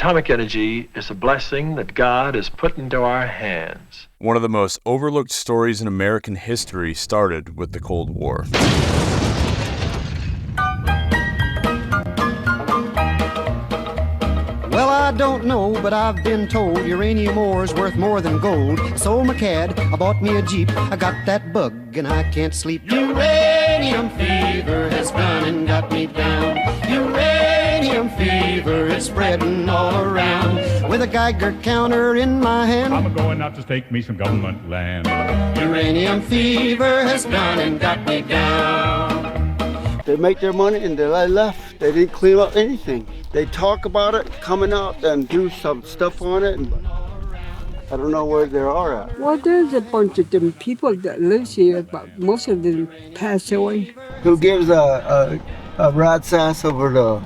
Atomic energy is a blessing that God has put into our hands. One of the most overlooked stories in American history started with the Cold War. Well, I don't know, but I've been told uranium ore is worth more than gold. I sold my cad, I bought me a Jeep, I got that bug and I can't sleep. Uranium fever has gone and got me down. Uranium fever is spreading all around. With a Geiger counter in my hand, I'm going out to stake me some government land. Uranium fever has gone and got me down. They make their money and they left. They didn't clean up anything. They talk about it, coming out and do some stuff on it, and I don't know where they are at. Well, there's a bunch of them people that live here, but most of them passed away. Who gives a rat's ass over the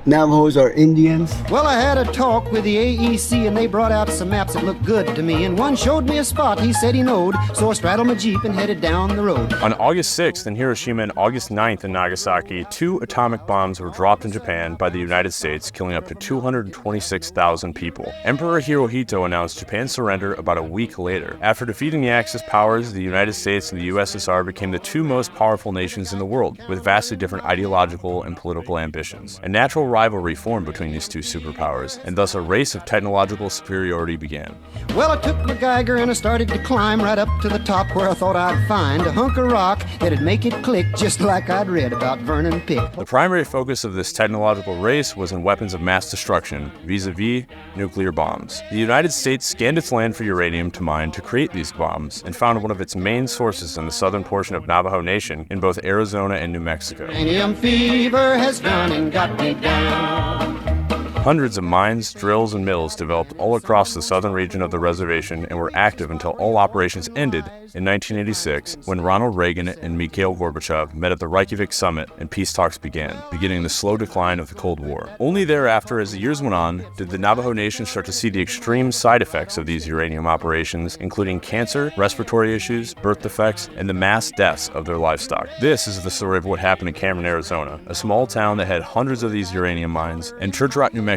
Navajos or Indians? Well, I had a talk with the AEC and they brought out some maps that looked good to me. And one showed me a spot he said he knowed, so I straddled my Jeep and headed down the road. On August 6th in Hiroshima and August 9th in Nagasaki, 2 atomic bombs were dropped in Japan by the United States, killing up to 226,000 people. Emperor Hirohito announced Japan's surrender about a week later. After defeating the Axis powers, the United States and the USSR became the 2 most powerful nations in the world, with vastly different ideological and political ambitions. A natural rivalry formed between these 2 superpowers, and thus a race of technological superiority began. Well, I took my Geiger and I started to climb right up to the top where I thought I'd find a hunk of rock that'd make it click just like I'd read about Vernon Pick. The primary focus of this technological race was in weapons of mass destruction, vis-a-vis nuclear bombs. The United States scanned its land for uranium to mine to create these bombs, and found one of its main sources in the southern portion of Navajo Nation in both Arizona and New Mexico. Uranium fever has gone and got me down. Hundreds of mines, drills, and mills developed all across the southern region of the reservation and were active until all operations ended in 1986 when Ronald Reagan and Mikhail Gorbachev met at the Reykjavik summit and peace talks began, beginning the slow decline of the Cold War. Only thereafter, as the years went on, did the Navajo Nation start to see the extreme side effects of these uranium operations, including cancer, respiratory issues, birth defects, and the mass deaths of their livestock. This is the story of what happened in Cameron, Arizona, a small town that had hundreds of these uranium mines, and Church, New Mexico,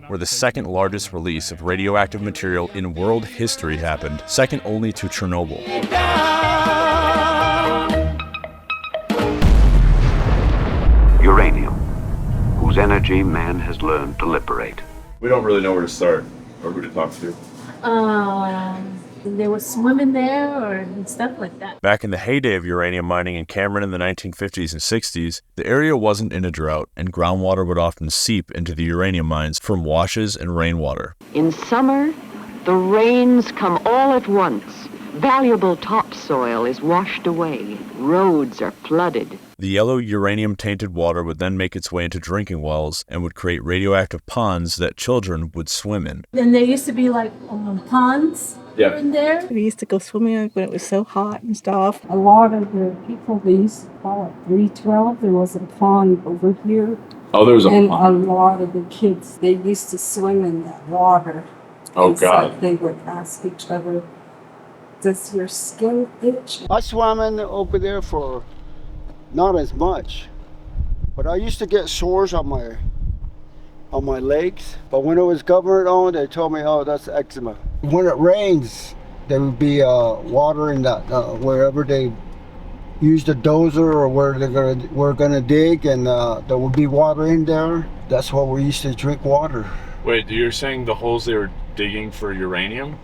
where the second largest release of radioactive material in world history happened, second only to Chernobyl. Uranium, whose energy man has learned to liberate. We don't really know where to start or who to talk to. There was swimming there and stuff like that. Back in the heyday of uranium mining in Cameron in the 1950s and 60s, the area wasn't in a drought, and groundwater would often seep into the uranium mines from washes and rainwater. In summer, the rains come all at once. Valuable topsoil is washed away. Roads are flooded. The yellow uranium-tainted water would then make its way into drinking wells and would create radioactive ponds that children would swim in. Then there used to be like ponds here and there. We used to go swimming when it was so hot and stuff. A lot of the people, they used to call it 312. There was a pond over here. Oh, there was a pond. pond. And a lot of the kids, they used to swim in that water. Oh, and God. So they would ask each other, does your skin itch? I swam in over there for not as much, but I used to get sores on my legs. But when it was government owned, they told me, oh, that's eczema. When it rains, there would be water in that wherever they used a dozer or where we're gonna dig, and there would be water in there. That's where we used to drink water. Wait, you're saying the holes they were digging for uranium?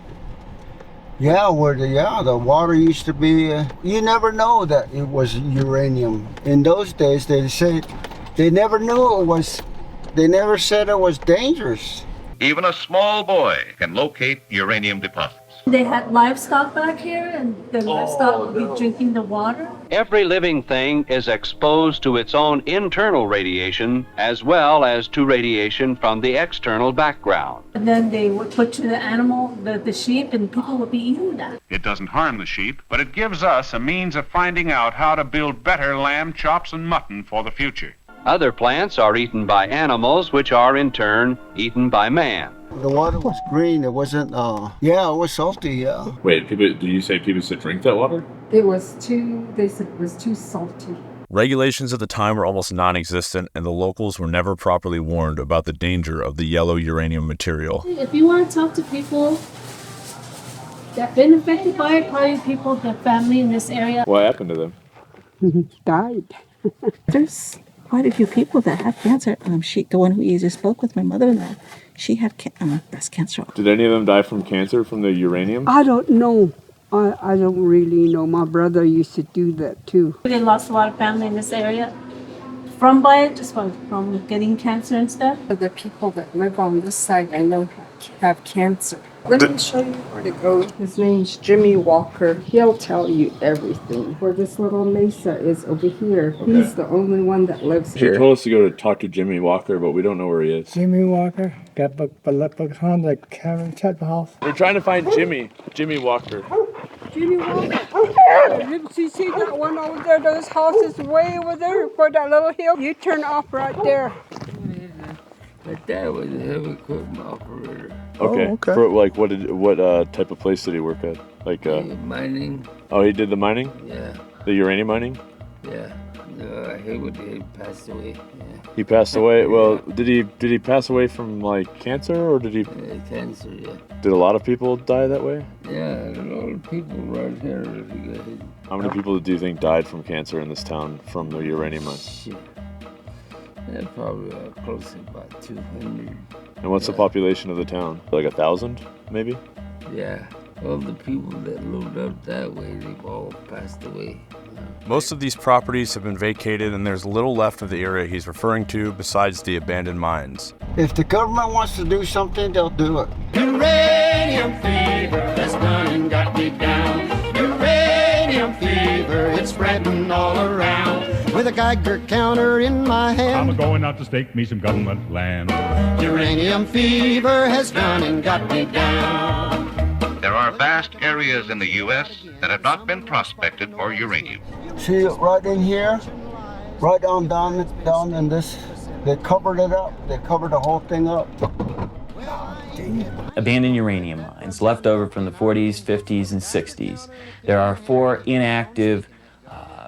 Yeah, the water used to be, you never know that it was uranium. In those days, they said, they never knew it was, they never said it was dangerous. Even a small boy can locate uranium deposits. They had livestock back here, and the livestock would be drinking the water. Every living thing is exposed to its own internal radiation as well as to radiation from the external background. And then they would put to the animal, the sheep, and people would be eating that. It doesn't harm the sheep, but it gives us a means of finding out how to build better lamb chops and mutton for the future. Other plants are eaten by animals, which are in turn eaten by man. The water was green. It wasn't, yeah, it was salty, yeah. Wait, do you say people should drink that water? They said it was too salty. Regulations at the time were almost non-existent, and the locals were never properly warned about the danger of the yellow uranium material. If you want to talk to people that have been affected by it, probably people who have family in this area. What happened to them? Died. There's quite a few people that have cancer. The one who you just spoke with, my mother-in-law, she had breast cancer. Did any of them die from cancer from the uranium? I don't know. I don't really know. My brother used to do that too. They lost a lot of family in this area from just from getting cancer and stuff. The people that live on this side, I know, have cancer. Let me show you where to go. His name's Jimmy Walker. He'll tell you everything. Where this little mesa is over here. Okay. He's the only one that lives here. She told us to go to talk to Jimmy Walker, but we don't know where he is. Jimmy Walker. We're trying to find Jimmy Walker. Jimmy Walker. You see that one over there? Those houses way over there for that little hill. You turn off right there. My dad was a heavy equipment operator. Okay. Okay. For what type of place did he work at? Mining. Oh, he did the mining? Yeah. The uranium mining? Yeah. No, he passed away. Yeah. He passed away. Well, did he pass away from cancer or did he? Cancer. Yeah. Did a lot of people die that way? Yeah, a lot of people right here. How many people do you think died from cancer in this town from the uranium mine? Yeah, probably close to about 200. And what's the population of the town? 1,000, maybe? Yeah. All the people that lived up that way, they've all passed away. Most of these properties have been vacated, and there's little left of the area he's referring to besides the abandoned mines. If the government wants to do something, they'll do it. Uranium fever has done and got me down. Uranium fever, it's spreading all around. With a Geiger counter in my hand, I'm going out to stake me some government land. Uranium fever has done and got me down. There are vast areas in the U.S. that have not been prospected for uranium. See, right in here, right on down in this, they covered it up. They covered the whole thing up. Abandoned uranium mines left over from the 40s, 50s, and 60s. There are 4 inactive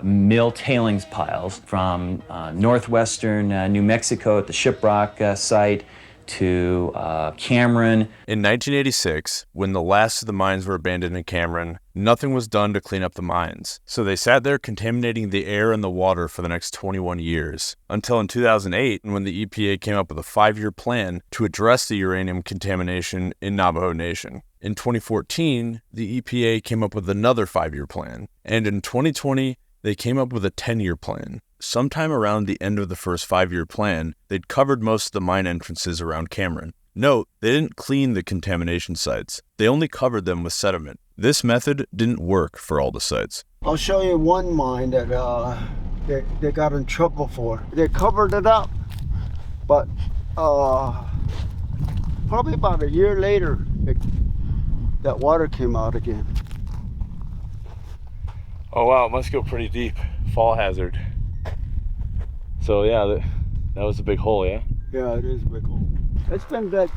mill tailings piles from northwestern New Mexico at the Shiprock site to Cameron. In 1986, when the last of the mines were abandoned in Cameron, nothing was done to clean up the mines. So they sat there contaminating the air and the water for the next 21 years. Until in 2008, when the EPA came up with a 5-year plan to address the uranium contamination in Navajo Nation. In 2014, the EPA came up with another 5-year plan. And in 2020, they came up with a 10-year plan. Sometime around the end of the first 5-year plan, they'd covered most of the mine entrances around Cameron. Note, they didn't clean the contamination sites. They only covered them with sediment. This method didn't work for all the sites. I'll show you one mine that they got in trouble for. They covered it up, but probably about a year later, that water came out again. Oh wow, it must go pretty deep. Fall hazard. So yeah, that was a big hole, yeah? Yeah, it is a big hole. It's been that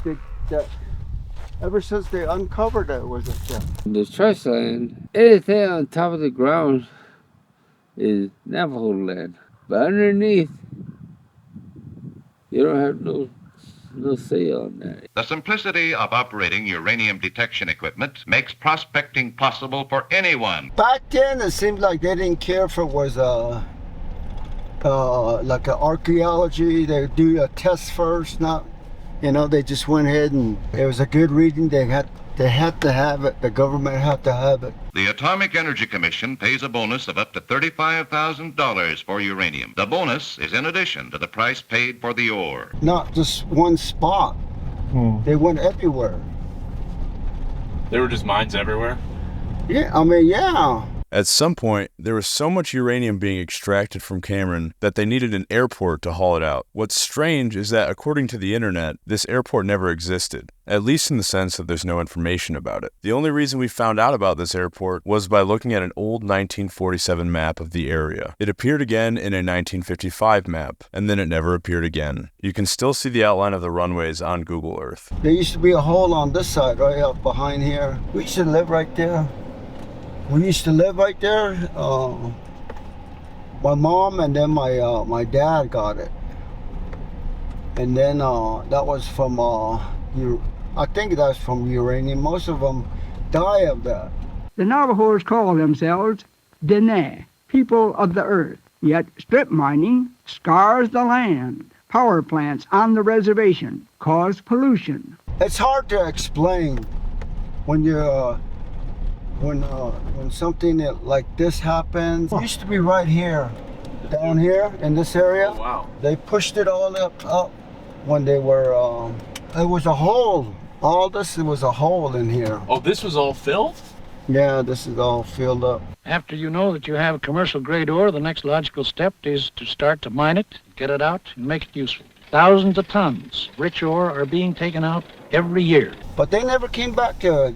ever since they uncovered it was like that. The trust land, anything on top of the ground is Navajo land. But underneath, you don't have no say on that. The simplicity of operating uranium detection equipment makes prospecting possible for anyone. Back then, it seemed like they didn't care if it was like an archaeology. They do a test first, not, they just went ahead and it was a good reading. They had to have it. The government had to have it. The Atomic Energy Commission pays a bonus of up to $35,000 for uranium. The bonus is in addition to the price paid for the ore. Not just one spot. They went everywhere. There were just mines everywhere? Yeah, yeah. At some point, there was so much uranium being extracted from Cameron that they needed an airport to haul it out. What's strange is that, according to the internet, this airport never existed, at least in the sense that there's no information about it. The only reason we found out about this airport was by looking at an old 1947 map of the area. It appeared again in a 1955 map, and then it never appeared again. You can still see the outline of the runways on Google Earth. There used to be a hole on this side, right up behind here. We used to live right there. We used to live right there. My mom and then my dad got it. And then that was from, I think that's from uranium. Most of them die of that. The Navajos call themselves Dene, people of the earth. Yet strip mining scars the land. Power plants on the reservation cause pollution. It's hard to explain when you're when something like this happens. It used to be right here, down here in this area. Oh, wow. They pushed it all up when they were. It was a hole. All this, it was a hole in here. Oh, this was all filled? Yeah, this is all filled up. After you know that you have commercial grade ore, the next logical step is to start to mine it, get it out, and make it useful. Thousands of tons of rich ore are being taken out every year. But they never came back to,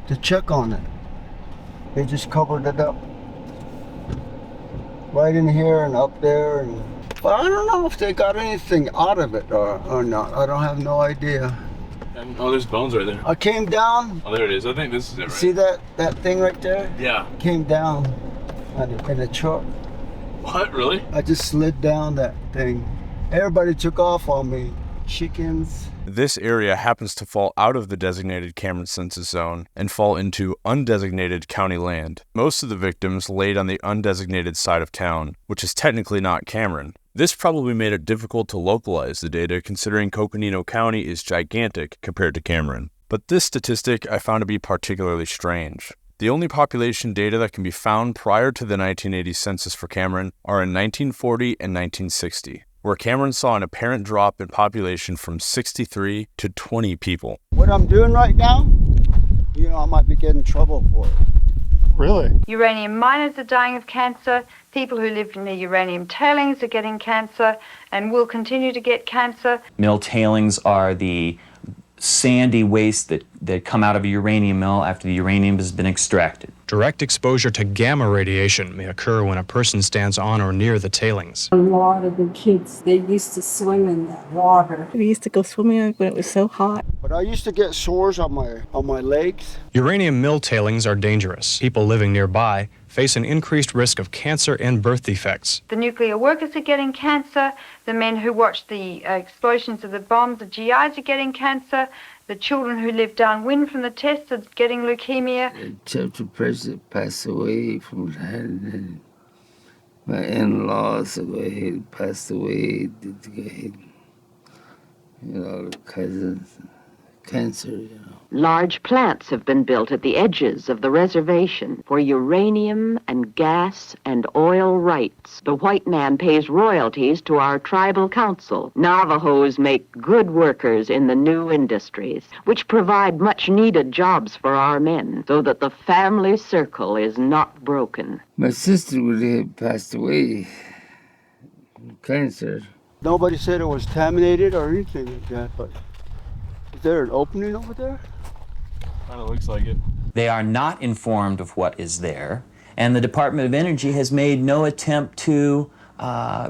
to check on it. They just covered it up. Right in here and up there. But I don't know if they got anything out of it or not. I don't have no idea. Oh, there's bones right there. I came down. Oh, there it is. I think this is it, right? See that thing right there? Yeah. Came down in a truck. What, really? I just slid down that thing. Everybody took off on me. Chickens. This area happens to fall out of the designated Cameron census zone and fall into undesignated county land. Most of the victims laid on the undesignated side of town, which is technically not Cameron. This probably made it difficult to localize the data considering Coconino County is gigantic compared to Cameron. But this statistic I found to be particularly strange. The only population data that can be found prior to the 1980 census for Cameron are in 1940 and 1960, where Cameron saw an apparent drop in population from 63 to 20 people. What I'm doing right now, I might be getting in trouble for it. Really? Uranium miners are dying of cancer. People who live in the uranium tailings are getting cancer and will continue to get cancer. Mill tailings are the sandy waste that come out of a uranium mill after the uranium has been extracted. Direct exposure to gamma radiation may occur when a person stands on or near the tailings. A lot of the kids, they used to swim in that water. We used to go swimming when it was so hot. But I used to get sores on my legs. Uranium mill tailings are dangerous. People living nearby face an increased risk of cancer and birth defects. The nuclear workers are getting cancer. The men who watch the explosions of the bombs, the GIs are getting cancer. The children who live downwind from the tests are getting leukemia. Chapter president passed away from that, and my in-laws passed away. The cousins, cancer, Large plants have been built at the edges of the reservation for uranium and gas and oil rights. The white man pays royalties to our tribal council. Navajos make good workers in the new industries, which provide much needed jobs for our men, so that the family circle is not broken. My sister would have passed away from cancer. Nobody said it was contaminated or anything like that, but is there an opening over there? Kind of looks like it. They are not informed of what is there, and the Department of Energy has made no attempt to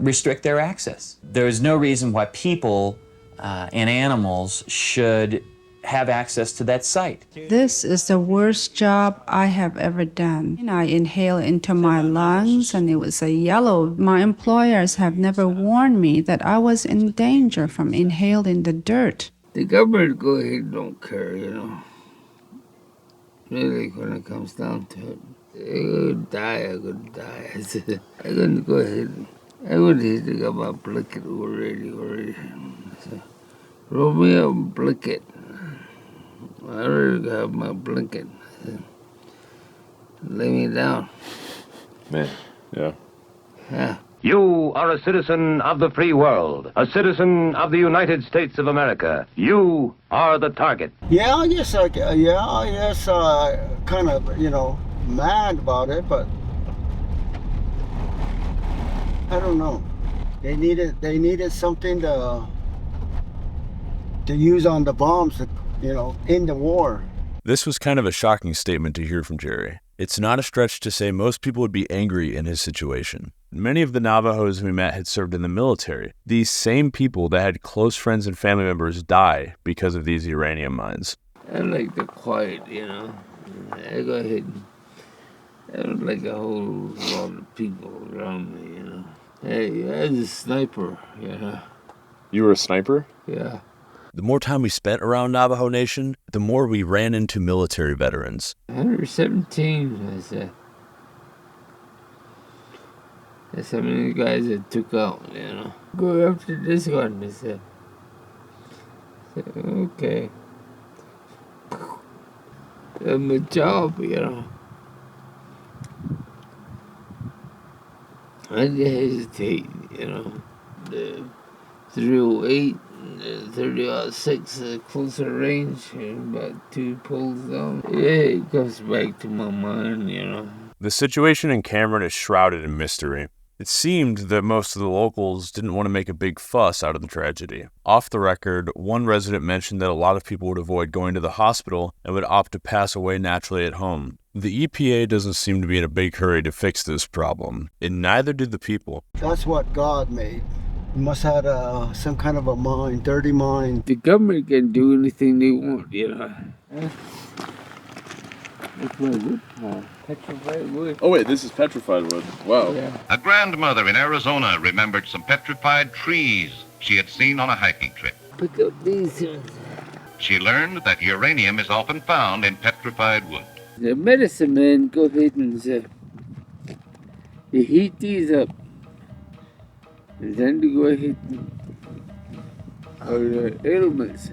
restrict their access. There is no reason why people and animals should have access to that site. This is the worst job I have ever done. I inhaled into my lungs and it was a yellow. My employers have never warned me that I was in danger from inhaling the dirt. The government go ahead don't care, Really, when it comes down to it. I'm gonna die. I said, I'm gonna go ahead. I would have got my blanket already. So, roll me up a blanket. I already have my blanket. I said, lay me down. Man, yeah. Yeah. You are a citizen of the free world, a citizen of the United States of America. You are the target. Yeah, I guess kind of, mad about it, but I don't know. They needed something to use on the bombs, in the war. This was kind of a shocking statement to hear from Jerry. It's not a stretch to say most people would be angry in his situation. Many of the Navajos we met had served in the military. These same people that had close friends and family members die because of these uranium mines. I like the quiet, I go ahead and There was like a whole lot of people around me, you know. Hey, I was a sniper, you know. You were a sniper? Yeah. The more time we spent around Navajo Nation, the more we ran into military veterans. 117, I said. That's how many guys I took out, you know. Go after this one, I said. Okay. That's my job, you know. I didn't hesitate, you know. The 308 and the 30-06 closer range, about 2 pulls down. Yeah, it goes back to my mind, you know. The situation in Cameron is shrouded in mystery. It seemed that most of the locals didn't want to make a big fuss out of the tragedy. Off the record, one resident mentioned that a lot of people would avoid going to the hospital and would opt to pass away naturally at home. The EPA doesn't seem to be in a big hurry to fix this problem, and neither did the people. That's what God made. He must have had some kind of a mind, dirty mind. The government can do anything they want, you know. That's my wood pile. Petrified wood. Oh wait, this is petrified wood. Wow. Yeah. A grandmother in Arizona remembered some petrified trees she had seen on a hiking trip. Pick up these ones. She learned that uranium is often found in petrified wood. The medicine man, go ahead and you heat these up. And then to go ahead and ailments.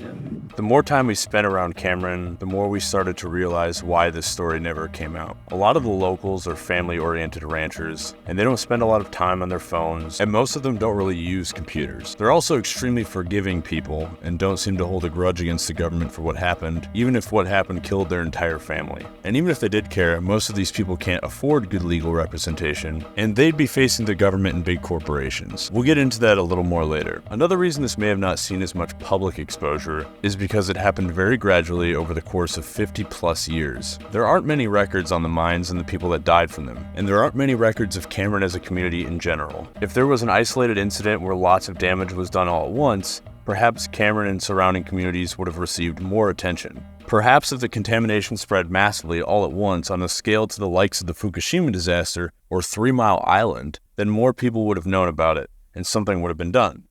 The more time we spent around Cameron, the more we started to realize why this story never came out. A lot of the locals are family-oriented ranchers, and they don't spend a lot of time on their phones, and most of them don't really use computers. They're also extremely forgiving people, and don't seem to hold a grudge against the government for what happened, even if what happened killed their entire family. And even if they did care, most of these people can't afford good legal representation, and they'd be facing the government and big corporations. We'll get into that a little more later. Another reason this may have not seen as much public exposure is because it happened very gradually over the course of 50+ years. There aren't many records on the mines and the people that died from them, and there aren't many records of Cameron as a community in general. If there was an isolated incident where lots of damage was done all at once, perhaps Cameron and surrounding communities would have received more attention. Perhaps if the contamination spread massively all at once on a scale to the likes of the Fukushima disaster or 3 Mile Island, then more people would have known about it, and something would have been done.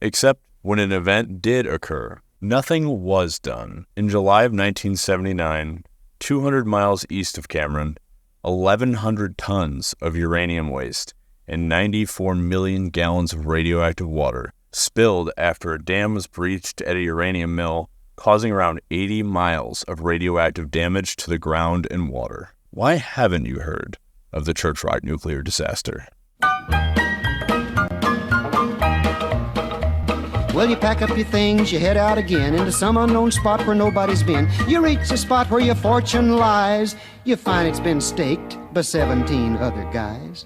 Except when an event did occur, nothing was done. In July of 1979, 200 miles east of Cameron, 1,100 tons of uranium waste and 94 million gallons of radioactive water spilled after a dam was breached at a uranium mill, causing around 80 miles of radioactive damage to the ground and water. Why haven't you heard of the Church nuclear disaster? Well, you pack up your things, you head out again into some unknown spot where nobody's been. You reach the spot where your fortune lies. You find it's been staked by 17 other guys.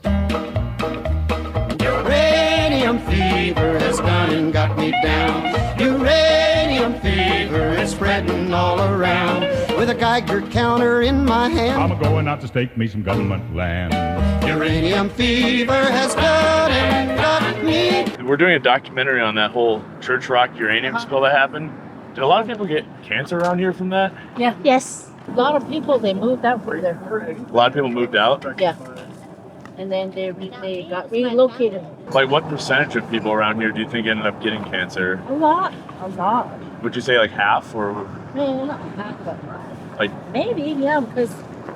Uranium fever has gone and got me down. Uranium fever is spreading all around. With a Geiger counter in my hand, I'm going out to stake me some government land. Uranium fever has gone and got me. We're doing a documentary on that whole Church uranium spill that happened. Did a lot of people get cancer around here from that? Yeah. Yes. A lot of people, they moved out from there. A lot of people moved out? Yeah. And then they got relocated. Like what percentage of people around here do you think ended up getting cancer? A lot. A lot. Would you say like half or? No, not half, but like maybe, yeah, because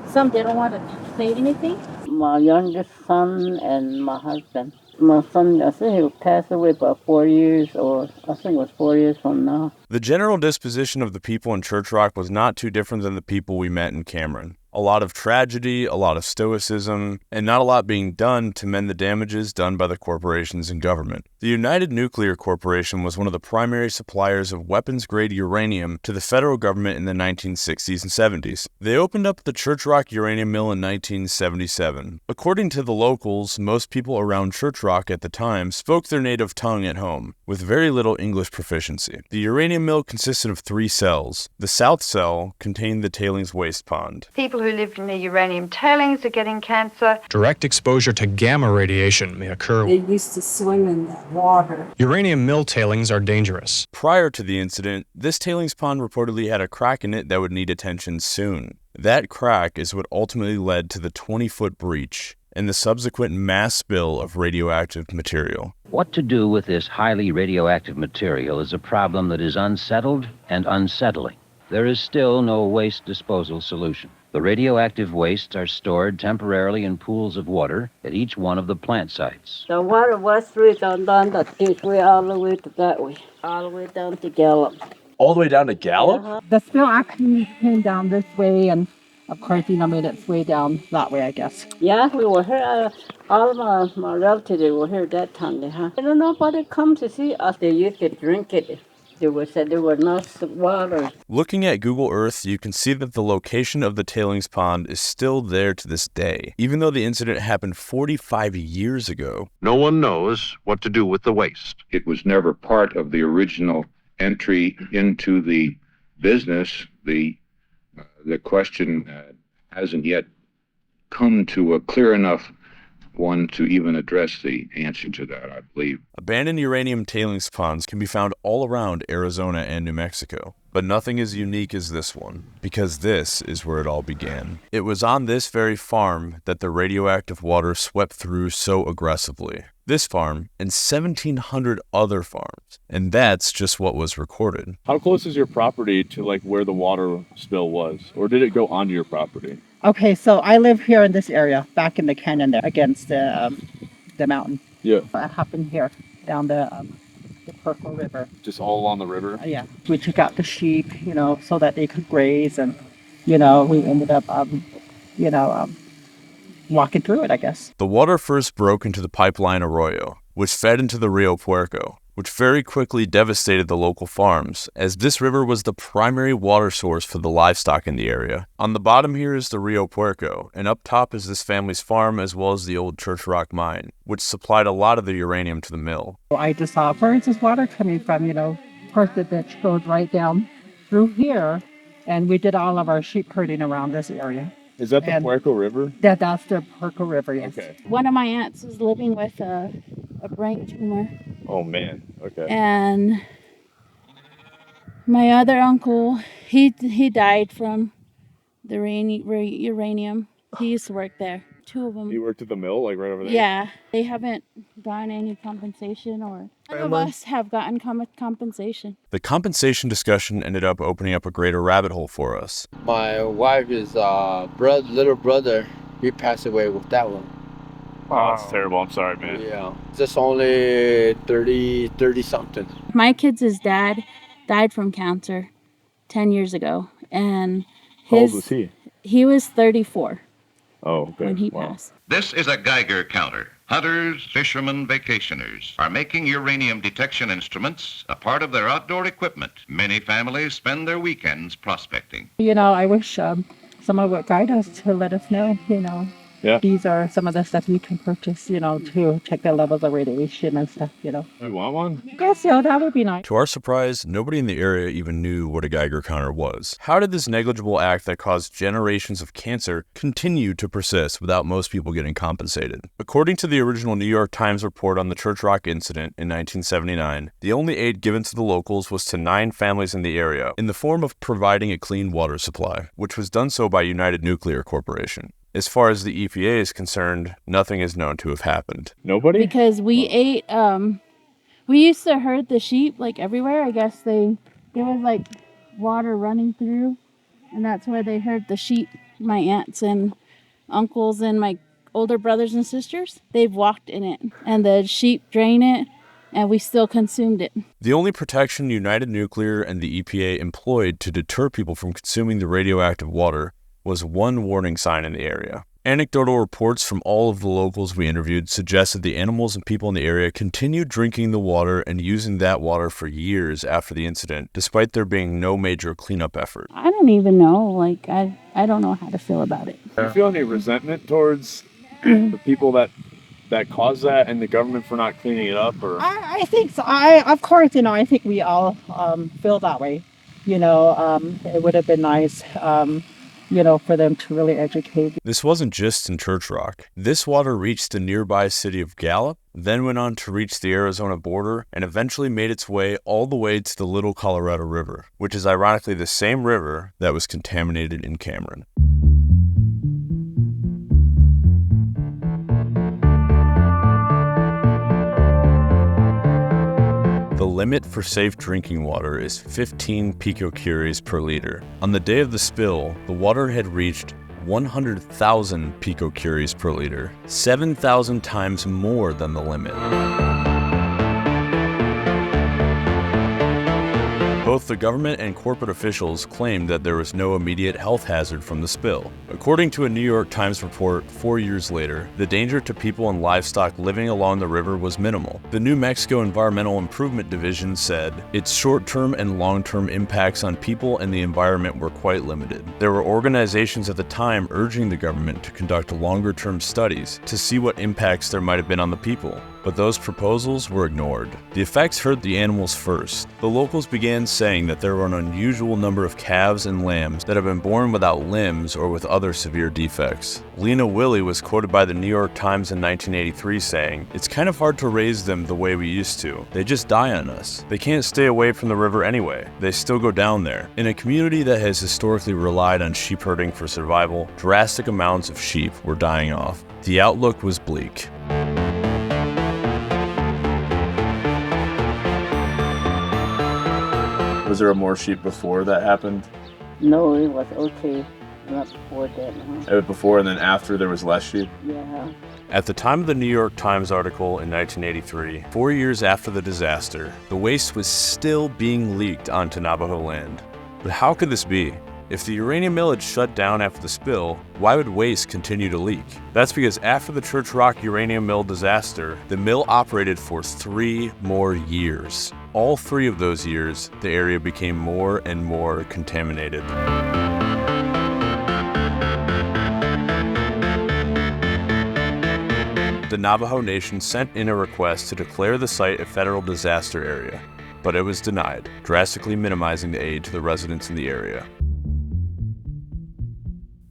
some they don't want to say anything. My youngest son and my husband. My son, I think he'll pass away about 4 years, or I think it was 4 years from now. The general disposition of the people in Church was not too different than the people we met in Cameron. A lot of tragedy, a lot of stoicism, and not a lot being done to mend the damages done by the corporations and government. The United Nuclear Corporation was one of the primary suppliers of weapons-grade uranium to the federal government in the 1960s and 70s. They opened up the Church uranium mill in 1977. According to the locals, most people around Church at the time spoke their native tongue at home, with very little English proficiency. The uranium mill consisted of 3 cells. The south cell contained the tailings waste pond. People people who live near uranium tailings are getting cancer. Direct exposure to gamma radiation may occur. They used to swim in that water. Uranium mill tailings are dangerous. Prior to the incident, this tailings pond reportedly had a crack in it that would need attention soon. That crack is what ultimately led to the 20-foot breach and the subsequent mass spill of radioactive material. What to do with this highly radioactive material is a problem that is unsettled and unsettling. There is still no waste disposal solution. The radioactive wastes are stored temporarily in pools of water at each one of the plant sites. The water was through down this way all the way to that way, all the way down to Gallup. All the way down to Gallup? The spill actually came down this way, and of course, made its way down that way, I guess. Yeah, we were here. All of my relatives were here that time. I don't know nobody come to see us. They used to drink it. They said there was no water. Looking at Google Earth, you can see that the location of the tailings pond is still there to this day, even though the incident happened 45 years ago. No one knows what to do with the waste. It was never part of the original entry into the business. The question hasn't yet come to a clear enough one to even address the answer to that, I believe. Abandoned uranium tailings ponds can be found all around Arizona and New Mexico, but nothing as unique as this one, because this is where it all began. It was on this very farm that the radioactive water swept through so aggressively. This farm and 1,700 other farms, and that's just what was recorded. How close is your property to where the water spill was, or did it go onto your property? Okay, so I live here in this area, back in the canyon there, against the mountain. Yeah. It happened here, down the Puerco River. Just all along the river? Yeah. We took out the sheep, so that they could graze, and, we ended up, walking through it, I guess. The water first broke into the pipeline arroyo, which fed into the Rio Puerco, which very quickly devastated the local farms, as this river was the primary water source for the livestock in the area. On the bottom here is the Rio Puerco, and up top is this family's farm as well as the old Church mine, which supplied a lot of the uranium to the mill. I just saw, where is this water coming from, First the ditch goes right down through here, and we did all of our sheep herding around this area. Is that the Puerco River? That's the Puerco River, yes. Okay. One of my aunts is living with a brain tumor. Oh, man. Okay. And my other uncle, he died from the uranium. He used to work there. Two of them. He worked at the mill, right over there? Yeah. They haven't gotten any compensation, or none of us have gotten compensation. The compensation discussion ended up opening up a greater rabbit hole for us. My wife's little brother, he passed away with that one. Oh, that's terrible. I'm sorry, man. Yeah. Just only 30 something. My kid's dad died from cancer 10 years ago. And how old was he? He was 34. Oh, okay. When he passed. This is a Geiger counter. Hunters, fishermen, vacationers are making uranium detection instruments a part of their outdoor equipment. Many families spend their weekends prospecting. I wish someone would guide us to let us know, Yeah. These are some of the stuff you can purchase, to check the levels of radiation and stuff, You want one? Yes, that would be nice. To our surprise, nobody in the area even knew what a Geiger counter was. How did this negligible act that caused generations of cancer continue to persist without most people getting compensated? According to the original New York Times report on the Church incident in 1979, the only aid given to the locals was to 9 families in the area in the form of providing a clean water supply, which was done so by United Nuclear Corporation. As far as the EPA is concerned, nothing is known to have happened. Nobody? Because we ate, we used to herd the sheep everywhere. I guess there was water running through, and that's where they herd the sheep. My aunts and uncles and my older brothers and sisters, they've walked in it, and the sheep drain it, and we still consumed it. The only protection United Nuclear and the EPA employed to deter people from consuming the radioactive water was one warning sign in the area. Anecdotal reports from all of the locals we interviewed suggested the animals and people in the area continued drinking the water and using that water for years after the incident, despite there being no major cleanup effort. I don't even know. I don't know how to feel about it. Do you feel any resentment towards the people that caused that and the government for not cleaning it up? Or I think so. Of course, I think we all feel that way. It would have been nice for them to really educate. This wasn't just in Church Rock. This water reached the nearby city of Gallup, then went on to reach the Arizona border, and eventually made its way all the way to the Little Colorado River, which is ironically the same river that was contaminated in Cameron. The limit for safe drinking water is 15 picocuries per liter. On the day of the spill, the water had reached 100,000 picocuries per liter, 7,000 times more than the limit. Both the government and corporate officials claimed that there was no immediate health hazard from the spill. According to a New York Times report 4 years later, the danger to people and livestock living along the river was minimal. The New Mexico Environmental Improvement Division said its short-term and long-term impacts on people and the environment were quite limited. There were organizations at the time urging the government to conduct longer-term studies to see what impacts there might have been on the people, but those proposals were ignored. The effects hurt the animals first. The locals began saying that there were an unusual number of calves and lambs that have been born without limbs or with other severe defects. Lena Willie was quoted by the New York Times in 1983 saying, "It's kind of hard to raise them the way we used to. They just die on us. They can't stay away from the river anyway. They still go down there." In a community that has historically relied on sheep herding for survival, drastic amounts of sheep were dying off. The outlook was bleak. Was there more sheep before that happened? No, it was okay. Not before that. It was before and then after there was less sheep? Yeah. At the time of the New York Times article in 1983, 4 years after the disaster, the waste was still being leaked onto Navajo land. But how could this be? If the uranium mill had shut down after the spill, why would waste continue to leak? That's because after the Church Rock uranium mill disaster, the mill operated for 3 more years. All 3 of those years, the area became more and more contaminated. The Navajo Nation sent in a request to declare the site a federal disaster area, but it was denied, drastically minimizing the aid to the residents in the area.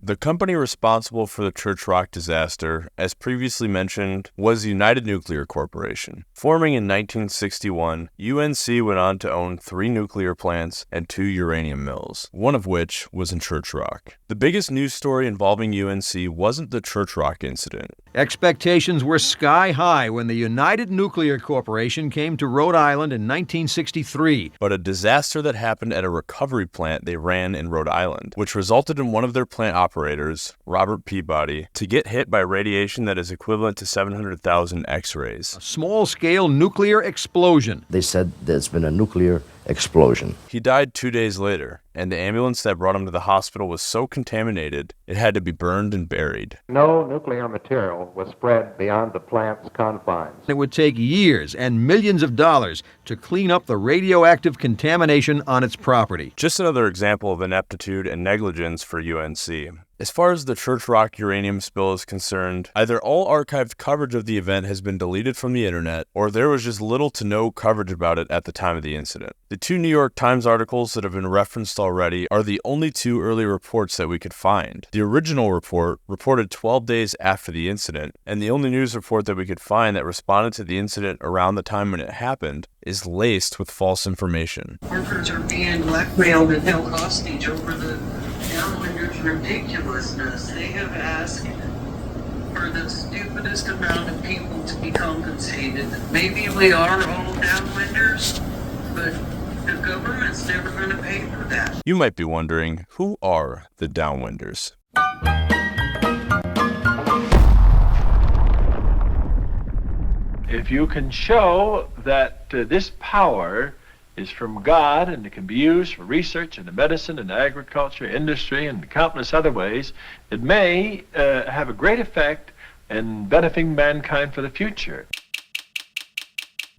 The company responsible for the Church Rock disaster, as previously mentioned, was the United Nuclear Corporation. Forming in 1961, UNC went on to own 3 nuclear plants and 2 uranium mills, one of which was in Church Rock. The biggest news story involving UNC wasn't the Church Rock incident. Expectations were sky high when the United Nuclear Corporation came to Rhode Island in 1963. But a disaster that happened at a recovery plant they ran in Rhode Island, which resulted in one of their plant operators, Robert Peabody, to get hit by radiation that is equivalent to 700,000 X-rays. A small-scale nuclear explosion. They said there's been a nuclear explosion. He died 2 days later, and the ambulance that brought him to the hospital was so contaminated, it had to be burned and buried. No nuclear material was spread beyond the plant's confines. It would take years and millions of dollars to clean up the radioactive contamination on its property. Just another example of ineptitude and negligence for UNC. As far as the Church Rock uranium spill is concerned, either all archived coverage of the event has been deleted from the internet, or there was just little to no coverage about it at the time of the incident. The 2 New York Times articles that have been referenced already are the only 2 early reports that we could find. The original report reported 12 days after the incident, and the only news report that we could find that responded to the incident around the time when it happened is laced with false information. Workers are being blackmailed and held hostage over the downwinders' ridiculousness. They have asked for the stupidest amount of people to be compensated. Maybe we are all downwinders, but the government's never going to pay for that. You might be wondering, who are the downwinders? If you can show that this power is from God and it can be used for research and medicine and agriculture, industry, and countless other ways, it may have a great effect in benefiting mankind for the future.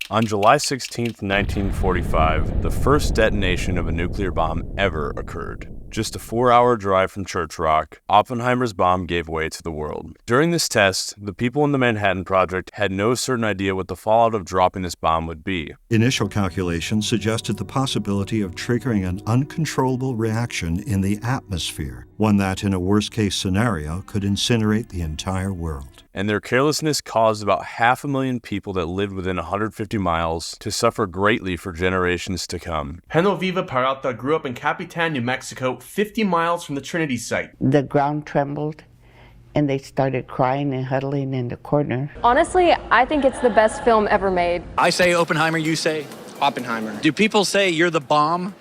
On July 16, 1945, the first detonation of a nuclear bomb ever occurred. Just a 4-hour drive from Church Rock, Oppenheimer's bomb gave way to the world. During this test, the people in the Manhattan Project had no certain idea what the fallout of dropping this bomb would be. Initial calculations suggested the possibility of triggering an uncontrollable reaction in the atmosphere. one that, in a worst-case scenario, could incinerate the entire world. And their carelessness caused about 500,000 people that lived within 150 miles to suffer greatly for generations to come. Genoveva Peralta grew up in Capitan, New Mexico, 50 miles from the Trinity site. The ground trembled, and they started crying and huddling in the corner. Honestly, I think it's the best film ever made. I say Oppenheimer, you say Oppenheimer. Do people say you're the bomb?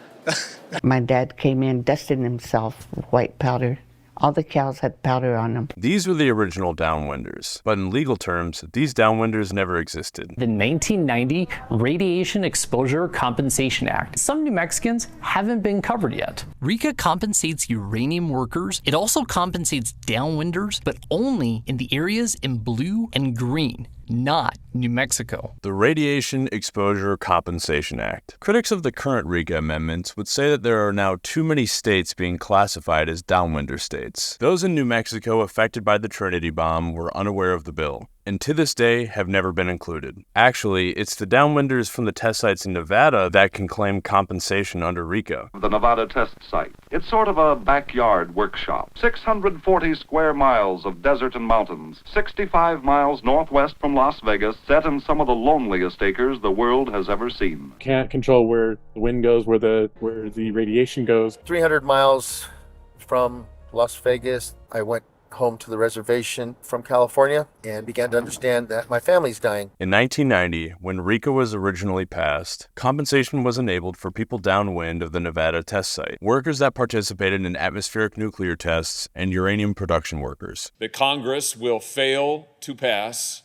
My dad came in dusting himself with white powder. All the cows had powder on them. These were the original downwinders, but in legal terms, these downwinders never existed. The 1990 Radiation Exposure Compensation Act. Some New Mexicans haven't been covered yet. RECA compensates uranium workers. It also compensates downwinders, but only in the areas in blue and green, not New Mexico. The Radiation Exposure Compensation Act. Critics of the current RECA amendments would say that there are now too many states being classified as downwinder states. Those in New Mexico affected by the Trinity bomb were unaware of the bill, and to this day have never been included. Actually, it's the downwinders from the test sites in Nevada that can claim compensation under RECA. The Nevada test site. It's sort of a backyard workshop. 640 square miles of desert and mountains, 65 miles northwest from Las Vegas, set in some of the loneliest acres the world has ever seen. Can't control where the wind goes, where the radiation goes. 300 miles from Las Vegas, I went home to the reservation from California and began to understand that my family's dying. In 1990, when RECA was originally passed, compensation was enabled for people downwind of the Nevada test site, workers that participated in atmospheric nuclear tests, and uranium production workers. The Congress will fail to pass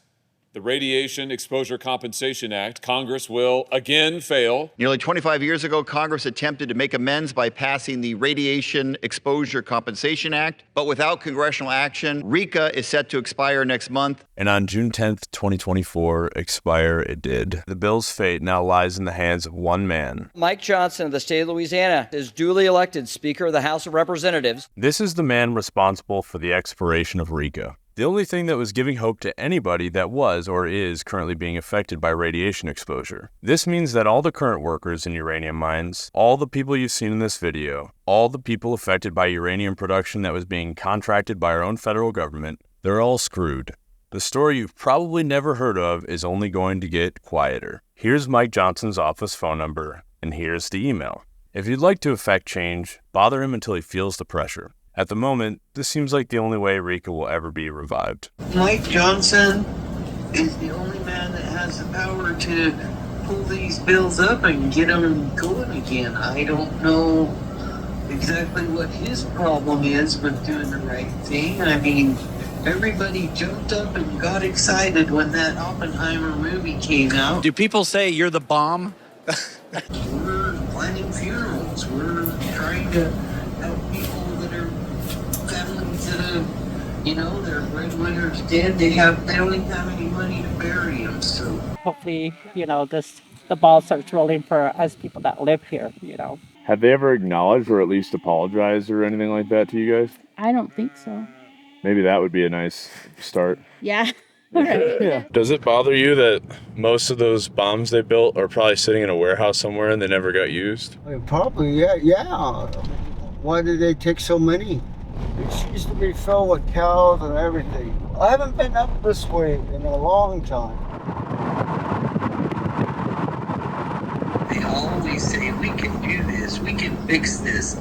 the Radiation Exposure Compensation Act. Congress will again fail. Nearly 25 years ago, Congress attempted to make amends by passing the Radiation Exposure Compensation Act, but without congressional action, RECA is set to expire next month. And on June 10th, 2024, expire it did. The bill's fate now lies in the hands of one man. Mike Johnson of the state of Louisiana is duly elected Speaker of the House of Representatives. This is the man responsible for the expiration of RECA. The only thing that was giving hope to anybody that was or is currently being affected by radiation exposure. This means that all the current workers in uranium mines, all the people you've seen in this video, all the people affected by uranium production that was being contracted by our own federal government, they're all screwed. The story you've probably never heard of is only going to get quieter. Here's Mike Johnson's office phone number, and here's the email. If you'd like to effect change, bother him until he feels the pressure. At the moment, this seems like the only way RECA will ever be revived. Mike Johnson is the only man that has the power to pull these bills up and get them going again. I don't know exactly what his problem is with doing the right thing. I mean, everybody jumped up and got excited when that Oppenheimer movie came out. Do people say you're the bomb? We're planning funerals. We're trying to help people that are families that have, their breadwinner's dead. They don't even have any money to bury them. So Hopefully, the ball starts rolling for us people that live here, Have they ever acknowledged or at least apologized or anything like that to you guys? I don't think so. Maybe that would be a nice start. Yeah. Right. Yeah. Does it bother you that most of those bombs they built are probably sitting in a warehouse somewhere and they never got used? Probably, yeah. Why did they take so many? It used to be filled with cows and everything. I haven't been up this way in a long time. they always say, we can do this, we can fix this.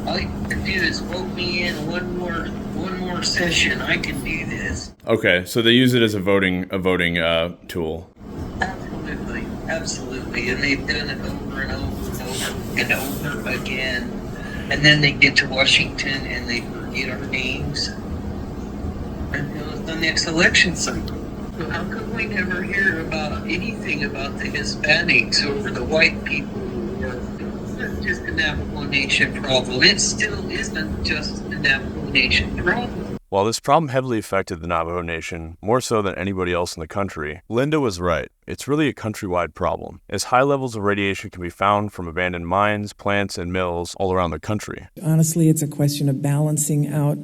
All you can do is vote me in one more session. I can do this. Okay, so they use it as a voting tool. Absolutely, and they've done it over and over and over and over again. And then they get to Washington and they forget our names until the next election cycle. So how come we never hear about anything about the Hispanics or the white people? It's not just a Navajo Nation problem. It still isn't just a Navajo Nation problem. While this problem heavily affected the Navajo Nation, more so than anybody else in the country, Linda was right. It's really a countrywide problem, as high levels of radiation can be found from abandoned mines, plants, and mills all around the country. Honestly, it's a question of balancing out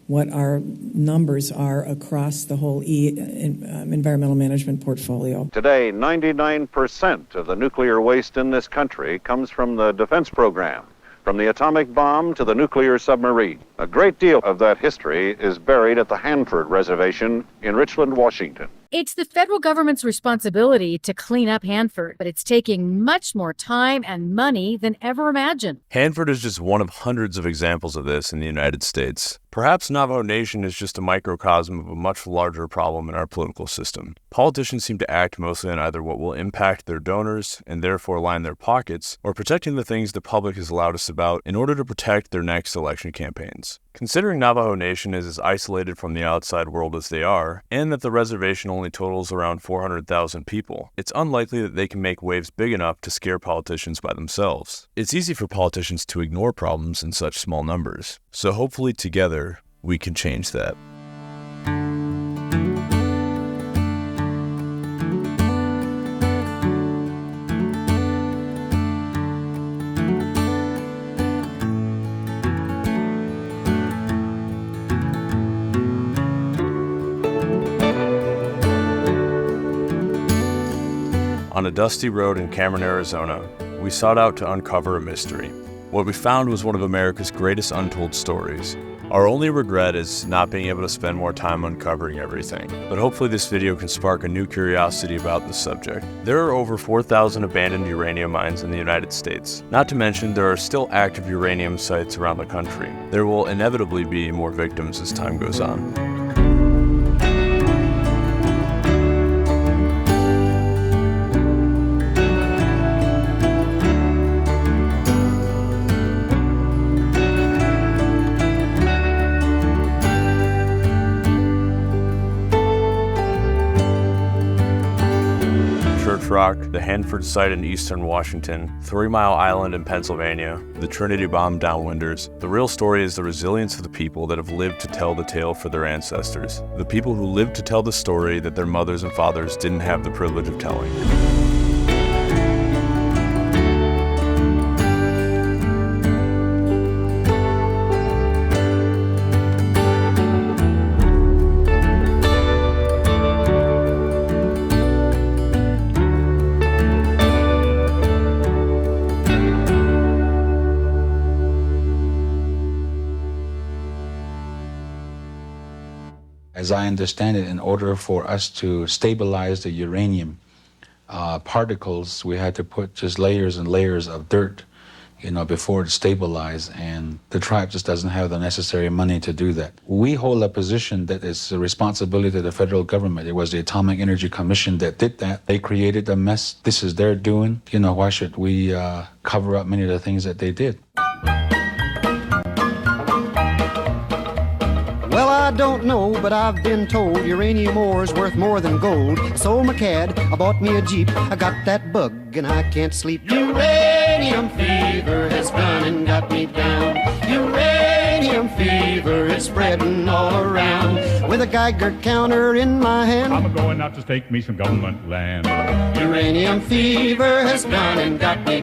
what our numbers are across the whole environmental management portfolio. Today, 99% of the nuclear waste in this country comes from the defense program. from the atomic bomb to the nuclear submarine. A great deal of that history is buried at the Hanford Reservation in Richland, Washington. It's the federal government's responsibility to clean up Hanford, but it's taking much more time and money than ever imagined. Hanford is just one of hundreds of examples of this in the United States. Perhaps Navajo Nation is just a microcosm of a much larger problem in our political system. Politicians seem to act mostly on either what will impact their donors and therefore line their pockets, or protecting the things the public is loudest about in order to protect their next election campaigns. Considering Navajo Nation is as isolated from the outside world as they are, and that the reservation only totals around 400,000 people, it's unlikely that they can make waves big enough to scare politicians by themselves. It's easy for politicians to ignore problems in such small numbers, so hopefully together we can change that. On a dusty road in Cameron, Arizona, we sought out to uncover a mystery. What we found was one of America's greatest untold stories. Our only regret is not being able to spend more time uncovering everything, but hopefully this video can spark a new curiosity about the subject. There are over 4,000 abandoned uranium mines in the United States. Not to mention there are still active uranium sites around the country. There will inevitably be more victims as time goes on. Rock, the Hanford site in eastern Washington, 3 Mile Island in Pennsylvania, the Trinity bomb downwinders. The real story is the resilience of the people that have lived to tell the tale for their ancestors. The people who lived to tell the story that their mothers and fathers didn't have the privilege of telling. As I understand it, in order for us to stabilize the uranium particles, we had to put just layers and layers of dirt, before it stabilized, and the tribe just doesn't have the necessary money to do that. We hold a position that is a responsibility of the federal government. It was the Atomic Energy Commission that did that. They created a mess. This is their doing. Why should we cover up many of the things that they did? Well, I don't know, but I've been told uranium ore's worth more than gold. Sold my cad, I bought me a Jeep, I got that bug and I can't sleep. Uranium fever has gone and got me down. Uranium fever is spreading all around. With a Geiger counter in my hand, I'm going out to stake me some government land. Uranium fever has gone and got me